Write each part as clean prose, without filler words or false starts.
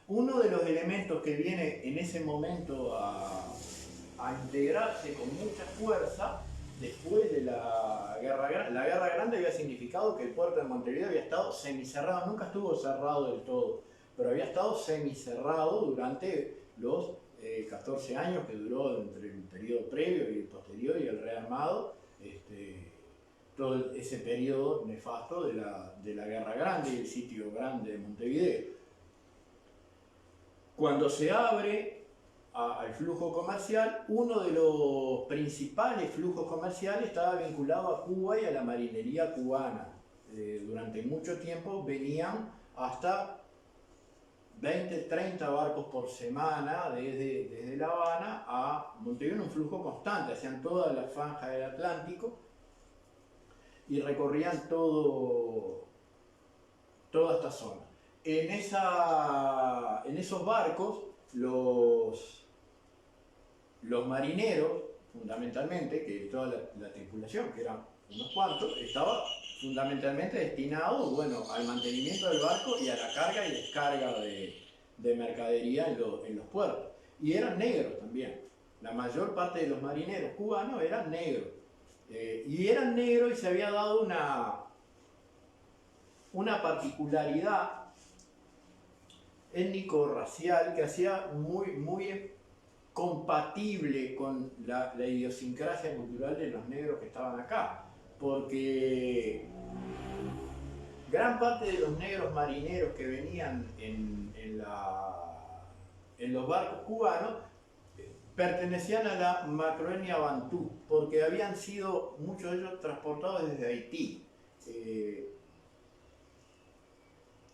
Uno de los elementos que viene en ese momento a integrarse con mucha fuerza después de la Guerra Grande había significado que el puerto de Montevideo había estado semicerrado, nunca estuvo cerrado del todo, pero había estado semicerrado durante los 14 años que duró entre el periodo previo y el posterior y el rearmado, todo ese periodo nefasto de la Guerra Grande y el sitio grande de Montevideo. Cuando se abre al flujo comercial, uno de los principales flujos comerciales estaba vinculado a Cuba y a la marinería cubana. Durante mucho tiempo venían hasta 20, 30 barcos por semana desde La Habana a Montevideo en un flujo constante, hacían toda la franja del Atlántico y recorrían toda esta zona. En esos barcos, los marineros, fundamentalmente, que toda la tripulación, que eran unos cuantos, estaba fundamentalmente destinado, bueno, al mantenimiento del barco y a la carga y descarga de mercadería en los puertos. Y eran negros también. La mayor parte de los marineros cubanos eran negros. Y eran negros y se había dado una particularidad étnico-racial que hacía muy compatible con la idiosincrasia cultural de los negros que estaban acá, porque gran parte de los negros marineros que venían en los barcos cubanos pertenecían a la macroetnia bantú, porque habían sido muchos de ellos transportados desde Haití.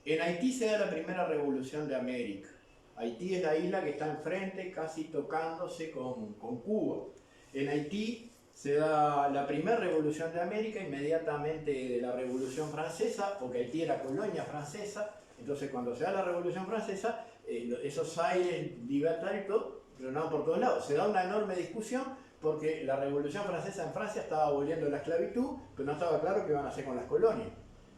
En Haití se da la primera revolución de América. Haití es la isla que está enfrente, casi tocándose con Cuba. En Haití se da la primera revolución de América inmediatamente de la Revolución Francesa, porque Haití era colonia francesa. Entonces, cuando se da la Revolución Francesa, esos aires libertarios resonaban por todos lados. Se da una enorme discusión porque la Revolución Francesa en Francia estaba aboliendo la esclavitud, pero no estaba claro qué iban a hacer con las colonias.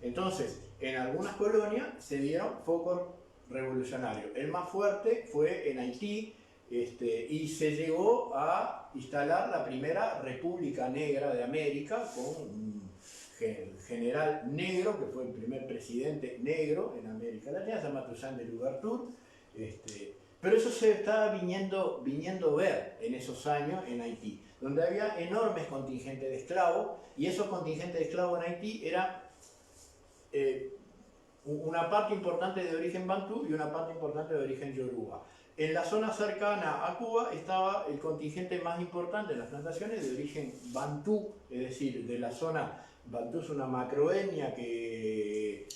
Entonces, en algunas colonias se dieron focos revolucionarios. El más fuerte fue en Haití, y se llegó a instalar la primera República Negra de América con un general negro, que fue el primer presidente negro en América Latina, se llama Toussaint Louverture. Pero eso se estaba viniendo a ver en esos años en Haití, donde había enormes contingentes de esclavos, y esos contingentes de esclavos en Haití eran una parte importante de origen bantú y una parte importante de origen yoruba. En la zona cercana a Cuba estaba el contingente más importante de las plantaciones de origen bantú, es decir, de la zona. Bantú es una macroetnia que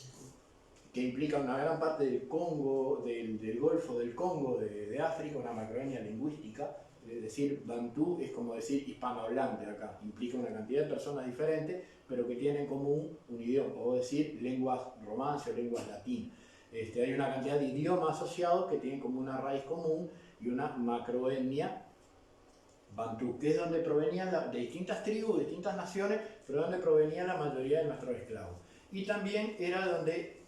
implica una gran parte del Congo, del Golfo del Congo, de África, una macroetnia lingüística. Es decir, bantú es como decir hispanohablante acá, implica una cantidad de personas diferentes, pero que tienen en común un idioma, o decir lenguas romance o lenguas latinas. Hay una cantidad de idiomas asociados que tienen como una raíz común y una macroetnia bantú, que es donde provenían de distintas tribus, de distintas naciones, pero donde provenía la mayoría de nuestros esclavos. Y también era donde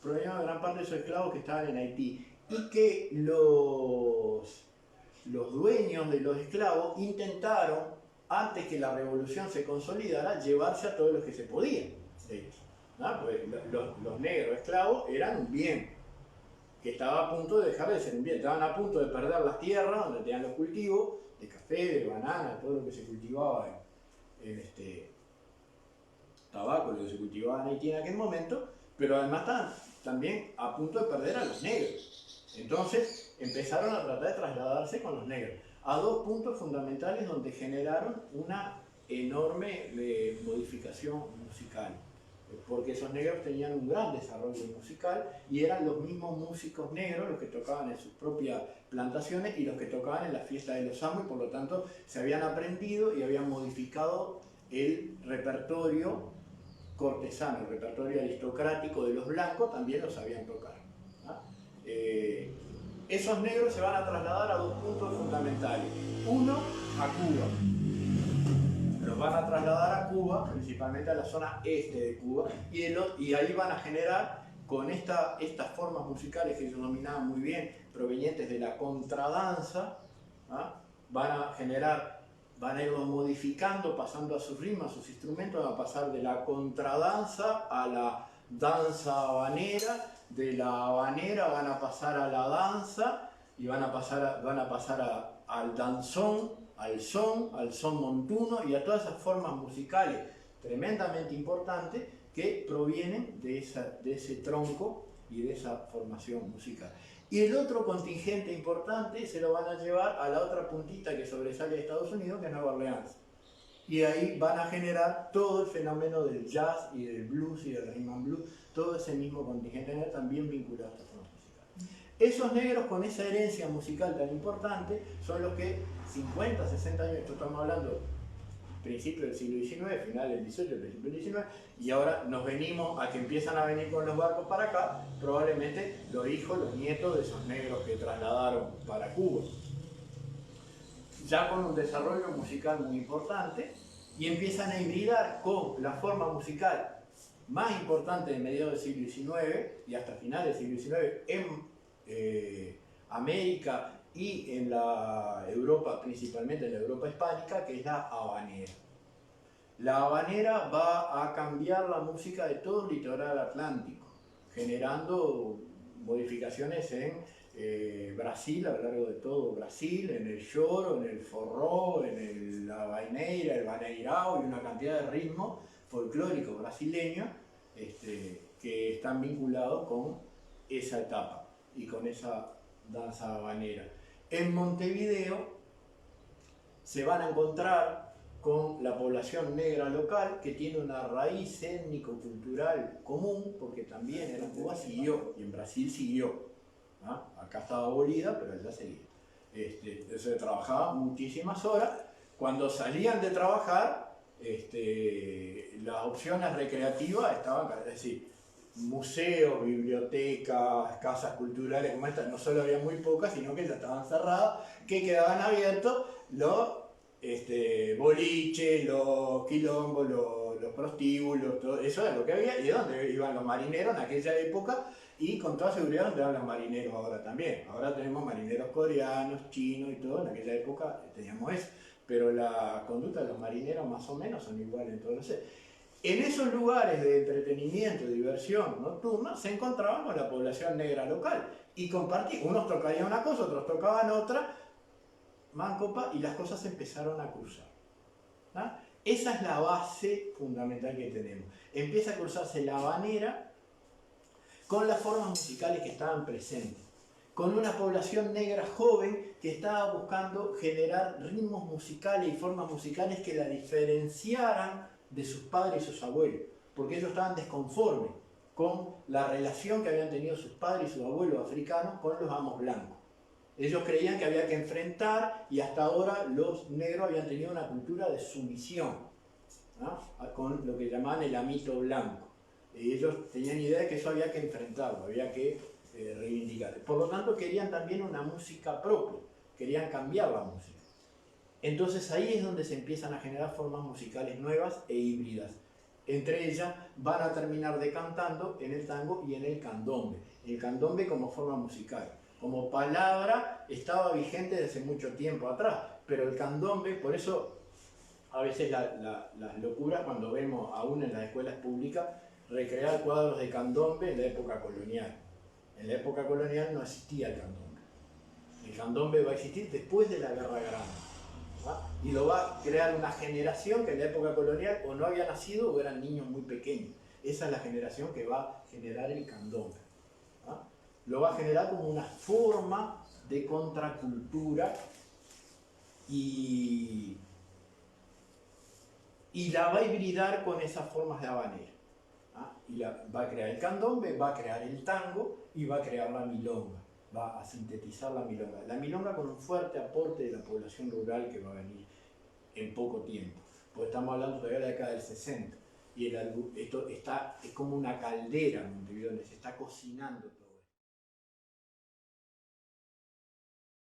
provenían gran parte de esos esclavos que estaban en Haití, y que los dueños de los esclavos intentaron, antes que la revolución se consolidara, llevarse a todos los que se podían de ellos, ¿no? Pues los negros esclavos eran un bien que estaba a punto de dejar de ser un bien, estaban a punto de perder las tierras donde tenían los cultivos de café, de banana, todo lo que se cultivaba en tabaco, lo que se cultivaba en Haití en aquel momento, pero además estaban también a punto de perder a los negros. Entonces empezaron a tratar de trasladarse con los negros a dos puntos fundamentales donde generaron una enorme modificación musical, porque esos negros tenían un gran desarrollo musical y eran los mismos músicos negros los que tocaban en sus propias plantaciones y los que tocaban en la fiesta de los amos, y por lo tanto se habían aprendido y habían modificado el repertorio cortesano, el repertorio aristocrático de los blancos, también lo sabían tocar, ¿no? Esos negros se van a trasladar a dos puntos fundamentales. Uno, a Cuba. Los van a trasladar a Cuba, principalmente a la zona este de Cuba, y ahí van a generar con estas formas musicales que ellos dominaban muy bien, provenientes de la contradanza, ¿ah? Van a irlo modificando, pasando a sus ritmos, a sus instrumentos, van a pasar de la contradanza a la danza habanera, de la habanera van a pasar a la danza y van a pasar al danzón, al son montuno y a todas esas formas musicales tremendamente importantes que provienen de ese tronco y de esa formación musical. Y el otro contingente importante se lo van a llevar a la otra puntita que sobresale de Estados Unidos, que es Nueva Orleans. Y ahí van a generar todo el fenómeno del jazz y del blues y del rhythm and blues, todo ese mismo contingente negro también vinculado a estas formas musicales. Esos negros con esa herencia musical tan importante son los que 50, 60 años, esto estamos hablando principio del siglo XIX, final del XVIII, principio del XIX, y ahora nos venimos a que empiezan a venir con los barcos para acá, probablemente los hijos, los nietos de esos negros que trasladaron para Cuba. Ya con un desarrollo musical muy importante, y empiezan a hibridar con la forma musical más importante de mediados del siglo XIX y hasta finales del siglo XIX en América y en la Europa, principalmente en la Europa hispánica, que es la habanera. La habanera va a cambiar la música de todo el litoral atlántico, generando modificaciones en Brasil, a lo largo de todo Brasil, en el choro, en el forró, en la vaneira, el vaneirao y una cantidad de ritmos folclóricos brasileños que están vinculados con esa etapa y con esa danza habanera. En Montevideo se van a encontrar con la población negra local que tiene una raíz étnico-cultural común, porque también en Cuba siguió y en Brasil siguió. ¿Ah? Acá estaba abolida, pero allá seguía. Se trabajaba muchísimas horas. Cuando salían de trabajar, las opciones recreativas estaban, es decir, museos, bibliotecas, casas culturales como esta, no solo había muy pocas, sino que ya estaban cerradas, que quedaban abiertos los boliches, los quilombos, los prostíbulos, todo eso era lo que había, y donde iban los marineros en aquella época, y con toda seguridad donde van los marineros ahora también. Ahora tenemos marineros coreanos, chinos y todo, en aquella época teníamos eso, pero la conducta de los marineros más o menos son iguales en todos los sitios. En esos lugares de entretenimiento, diversión nocturna, se encontraban con la población negra local y compartían. Unos tocarían una cosa, otros tocaban otra, mancopa, y las cosas empezaron a cruzar. ¿Ah? Esa es la base fundamental que tenemos. Empieza a cruzarse la habanera con las formas musicales que estaban presentes, con una población negra joven que estaba buscando generar ritmos musicales y formas musicales que la diferenciaran de sus padres y sus abuelos, porque ellos estaban desconformes con la relación que habían tenido sus padres y sus abuelos africanos con los amos blancos. Ellos creían que había que enfrentar, y hasta ahora los negros habían tenido una cultura de sumisión, ¿no? Con lo que llamaban el amito blanco. Y ellos tenían idea de que eso había que enfrentarlo, había que reivindicar. Por lo tanto, querían también una música propia, querían cambiar la música. Entonces ahí es donde se empiezan a generar formas musicales nuevas e híbridas. Entre ellas van a terminar decantando en el tango y en el candombe. El candombe como forma musical. Como palabra estaba vigente desde mucho tiempo atrás, pero el candombe, por eso a veces las locuras cuando vemos aún en las escuelas públicas recrear cuadros de candombe en la época colonial. En la época colonial no existía el candombe. El candombe va a existir después de la Guerra Grande. Y lo va a crear una generación que en la época colonial o no había nacido o eran niños muy pequeños. Esa es la generación que va a generar el candombe. Lo va a generar como una forma de contracultura y la va a hibridar con esas formas de habanera. Y va a crear el candombe, va a crear el tango y va a crear la milonga. Va a sintetizar la milonga. La milonga con un fuerte aporte de la población rural que va a venir en poco tiempo. Porque estamos hablando todavía de la década del 60. Y esto es como una caldera, Montevideo, donde se está cocinando todo.